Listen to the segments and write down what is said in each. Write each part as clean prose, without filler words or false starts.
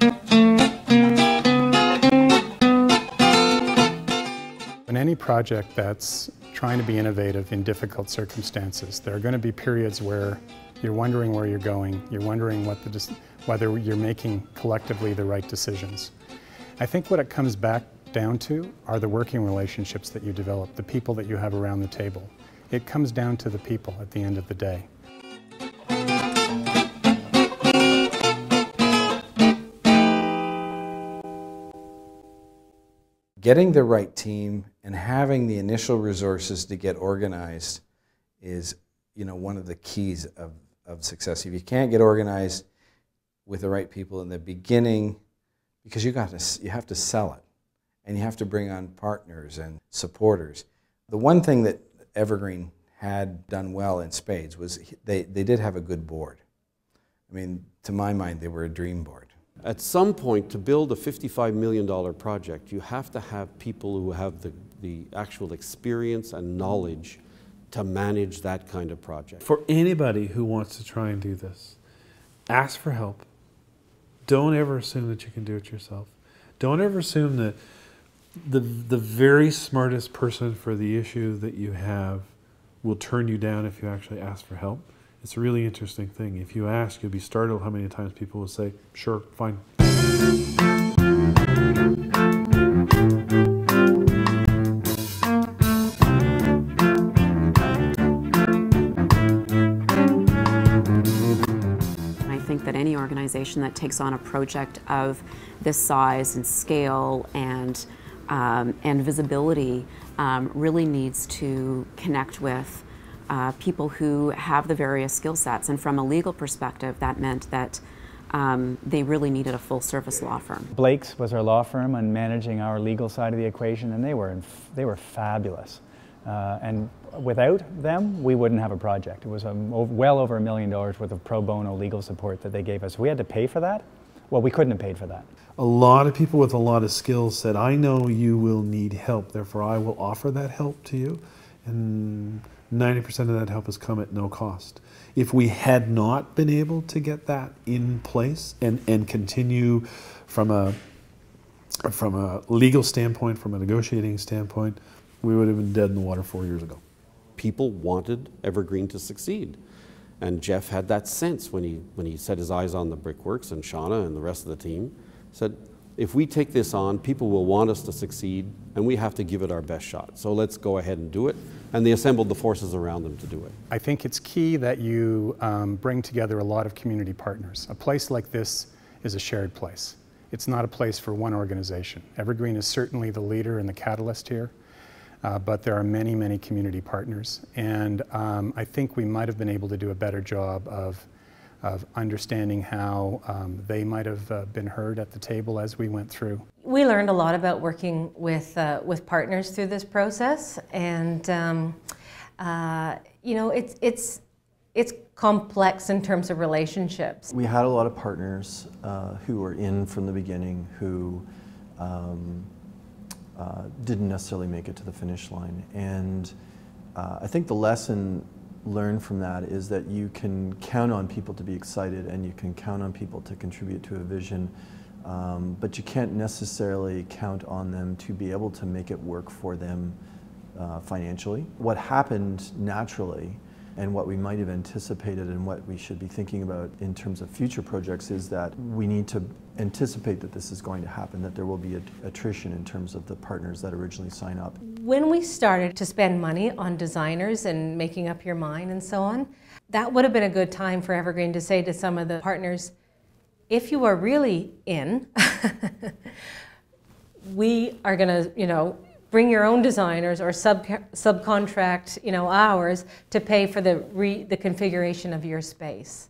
In any project that's trying to be innovative in difficult circumstances, there are going to be periods where you're wondering where you're going, you're wondering whether you're making collectively the right decisions. I think what it comes back down to are the working relationships that you develop, the people that you have around the table. It comes down to the people at the end of the day. Getting the right team and having the initial resources to get organized is, one of the keys of success. If you can't get organized with the right people in the beginning, because you have to sell it, and you have to bring on partners and supporters. The one thing that Evergreen had done well in spades was they did have a good board. I mean, to my mind, they were a dream board. At some point, to build a $55 million project, you have to have people who have the actual experience and knowledge to manage that kind of project. For anybody who wants to try and do this, ask for help. Don't ever assume that you can do it yourself. Don't ever assume that the very smartest person for the issue that you have will turn you down if you actually ask for help. It's a really interesting thing. If you ask, you'll be startled how many times people will say, sure, fine. I think that any organization that takes on a project of this size and scale and visibility really needs to connect with people who have the various skill sets. And from a legal perspective, that meant that they really needed a full-service law firm. Blake's was our law firm and managing our legal side of the equation, and they were fabulous. And without them, we wouldn't have a project. It was well over $1 million worth of pro bono legal support that they gave us. We had to pay for that. Well, we couldn't have paid for that. A lot of people with a lot of skills said, I know you will need help, therefore I will offer that help to you. And 90% of that help has come at no cost. If we had not been able to get that in place and continue from a legal standpoint, from a negotiating standpoint, we would have been dead in the water 4 years ago. People wanted Evergreen to succeed. And Jeff had that sense when he set his eyes on the brickworks, and Shauna and the rest of the team said, if we take this on, people will want us to succeed, and we have to give it our best shot. So let's go ahead and do it. And they assembled the forces around them to do it. I think it's key that you bring together a lot of community partners. A place like this is a shared place. It's not a place for one organization. Evergreen is certainly the leader and the catalyst here, but there are many, many community partners. And I think we might have been able to do a better job of understanding how they might have been heard at the table as we went through. We learned a lot about working with partners through this process, and it's complex in terms of relationships. We had a lot of partners who were in from the beginning who didn't necessarily make it to the finish line, and I think the lesson learned from that is that you can count on people to be excited and you can count on people to contribute to a vision, but you can't necessarily count on them to be able to make it work for them financially. What happened naturally and what we might have anticipated and what we should be thinking about in terms of future projects is that we need to anticipate that this is going to happen, that there will be attrition in terms of the partners that originally sign up. When we started to spend money on designers and making up your mind and so on, that would have been a good time for Evergreen to say to some of the partners, if you are really in, we are going to, bring your own designers or subcontract, ours to pay for the configuration of your space.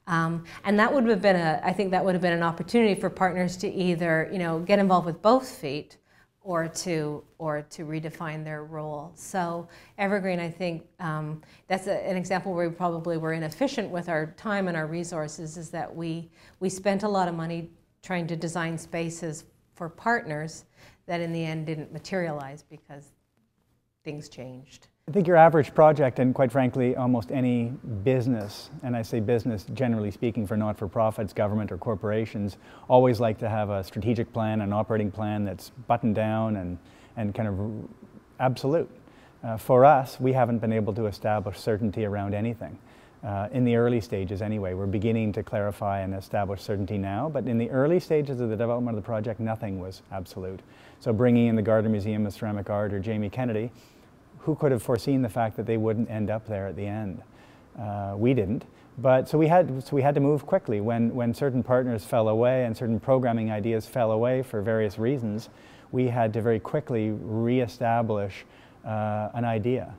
And that would have been I think that would have been an opportunity for partners to either, get involved with both feet or to redefine their role. So Evergreen, I think, that's an example where we probably were inefficient with our time and our resources, is that we spent a lot of money trying to design spaces for partners that in the end didn't materialize because things changed. I think your average project, and quite frankly, almost any business, and I say business generally speaking for not-for-profits, government or corporations, always like to have a strategic plan, an operating plan that's buttoned down and kind of absolute. For us, we haven't been able to establish certainty around anything. In the early stages anyway. We're beginning to clarify and establish certainty now, but in the early stages of the development of the project, nothing was absolute. So bringing in the Gardner Museum of Ceramic Art or Jamie Kennedy, who could have foreseen the fact that they wouldn't end up there at the end? We didn't. But so we had to move quickly. When certain partners fell away and certain programming ideas fell away for various reasons, we had to very quickly reestablish an idea.